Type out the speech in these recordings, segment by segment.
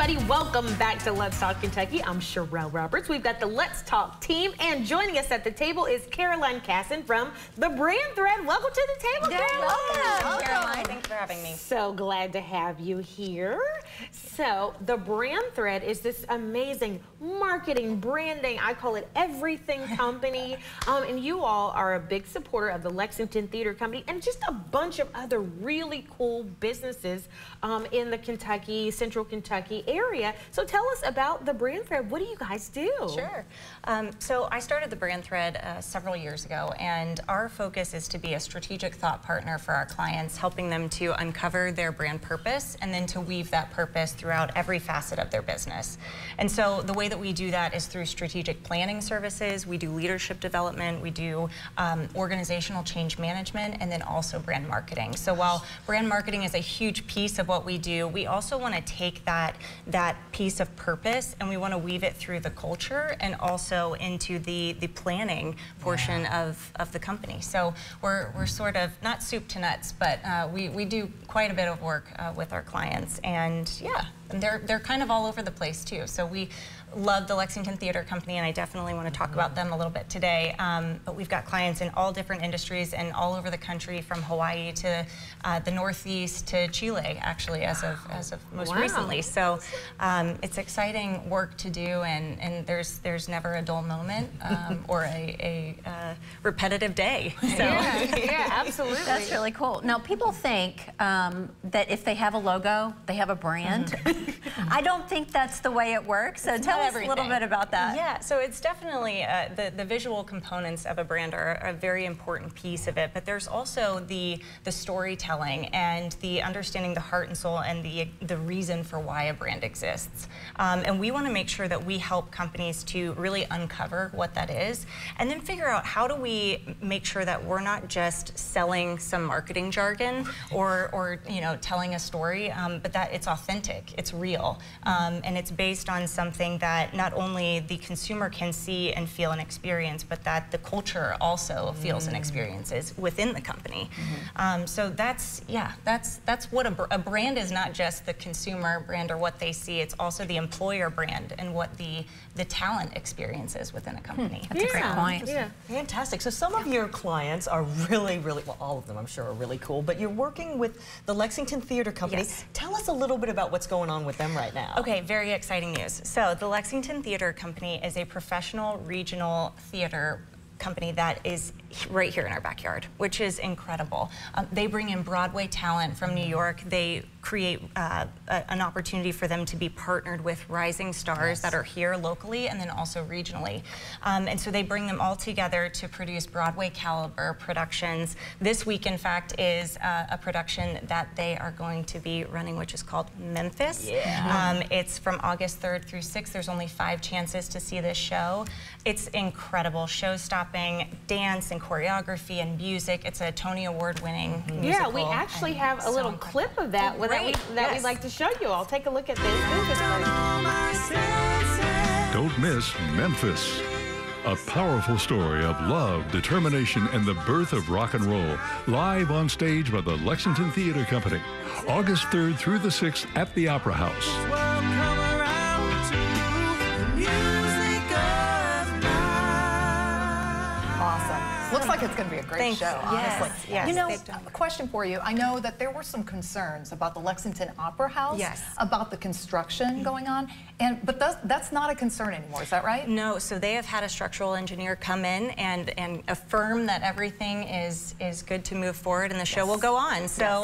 everybody. Welcome back to Let's Talk Kentucky. I'm Sherelle Roberts. We've got the Let's Talk team, and joining us at the table is Cassin from the Brand Thread. Welcome to the table, Caroline. Welcome, Caroline. Thanks for having me. So glad to have you here. So the Brand Thread is this amazing marketing, branding, I call it everything company. And you all are a big supporter of the Lexington Theater Company and just a bunch of other really cool businesses in the Central Kentucky area. So tell us about the Brand Thread. What do you guys do? Sure. So I started the Brand Thread several years ago, and our focus is to be a strategic thought partner for our clients, helping them to uncover their brand purpose and then to weave that purpose throughout every facet of their business. And so the way that we do that is through strategic planning services. We do leadership development, we do organizational change management, and then also brand marketing. So while brand marketing is a huge piece of what we do, we also want to take that piece of purpose and we want to weave it through the culture and also into the planning portion of the company. So we're sort of not soup to nuts, but we do quite a bit of work with our clients, and yeah, and they're kind of all over the place too. So we love the Lexington Theater Company, and I definitely want to talk about them a little bit today. But we've got clients in all different industries and all over the country, from Hawaii to the Northeast to Chile, actually, as of most recently. So it's exciting work to do, and there's never a dull moment or a repetitive day. So. Yeah, absolutely. That's really cool. Now, people think that if they have a logo, they have a brand. I don't think that's the way it works. So tell us a little bit about that. Yeah, so it's definitely the visual components of a brand are a very important piece of it, but there's also the storytelling and the understanding the heart and soul and the reason for why a brand exists. And we want to make sure that we help companies to really uncover what that is, and then figure out how do we make sure that we're not just selling some marketing jargon or telling a story, but that it's authentic, it's real, and it's based on something that not only the consumer can see and feel and experience, but that the culture also feels and experiences within the company. So that's what a brand is. Not just the consumer brand or what they see, it's also the employer brand and what the talent experiences within a company. That's a great point. Yeah. Fantastic. So some of your clients are really, well, all of them I'm sure are really cool, but you're working with the Lexington Theater Company. Yes. Tell us a little bit about what's going on with them right now. Okay, very exciting news. So the Lexington Theater Company is a professional regional theater company that is right here in our backyard, which is incredible. They bring in Broadway talent from New York. They create an opportunity for them to be partnered with rising stars that are here locally and then also regionally. And so they bring them all together to produce Broadway caliber productions. This week, in fact, is a production that they are going to be running, which is called Memphis. It's from August 3rd through 6th. There's only 5 chances to see this show. It's incredible. Show-stopping dance and choreography and music. It's a Tony Award-winning musical. Yeah, we actually have a little clip of that that we'd like to show you all. Take a look at this. Don't miss Memphis. A powerful story of love, determination, and the birth of rock and roll. Live on stage by the Lexington Theater Company. August 3rd through the 6th at the Opera House. Looks like it's going to be a great show, honestly. Yes, you know, a question for you. I know that there were some concerns about the Lexington Opera House, about the construction going on, but that's not a concern anymore, is that right? No, so they have had a structural engineer come in and affirm that everything is good to move forward and the show will go on. So,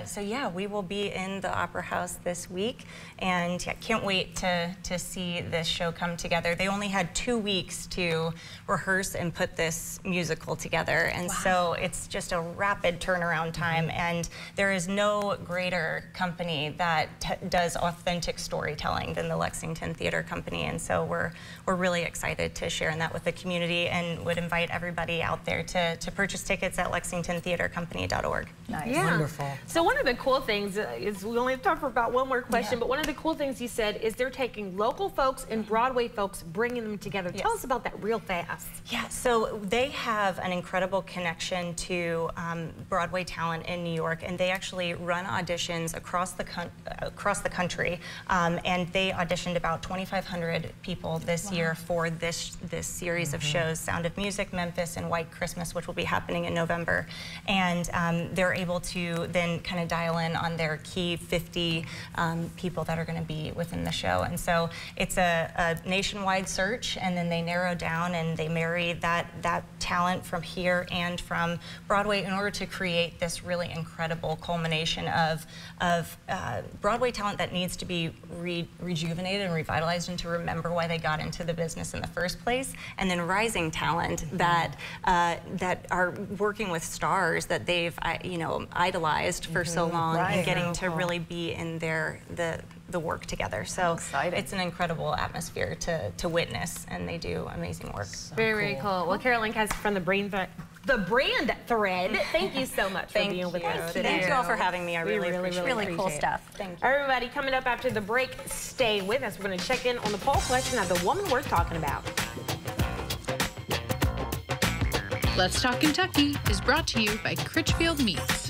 so yeah, we will be in the Opera House this week, and yeah, can't wait to see this show come together. They only had 2 weeks to rehearse and put this musical together, and so it's just a rapid turnaround time, and there is no greater company that does authentic storytelling than the Lexington Theater Company, and so we're really excited to share in that with the community, and would invite everybody out there to purchase tickets at lexingtontheatercompany.org. Nice. Yeah. Wonderful. So one of the cool things is, we only have time for about one more question, but one of the cool things you said is they're taking local folks and Broadway folks, bringing them together. Tell us about that real fast. Yeah, so they have an incredible incredible connection to Broadway talent in New York, and they actually run auditions across the country, and they auditioned about 2,500 people this year for this series of shows, Sound of Music, Memphis, and White Christmas, which will be happening in November. And they're able to then kind of dial in on their key 50 people that are going to be within the show. And so it's a nationwide search, and then they narrow down and they marry that talent from here and from Broadway in order to create this really incredible culmination of Broadway talent that needs to be rejuvenated and revitalized and to remember why they got into the business in the first place, and then rising talent that are working with stars that they've idolized for so long, and getting to really be in the work together. So it's an incredible atmosphere to witness, and they do amazing work. Very cool. Well, Carolyn Cassin from the Brand Thread, thank you so much for being with us today. Thank you all for having me. I really appreciate it. Really cool stuff. Thank you. Everybody, coming up after the break, stay with us. We're going to check in on the poll question of the woman we're talking about. Let's Talk Kentucky is brought to you by Critchfield Meats.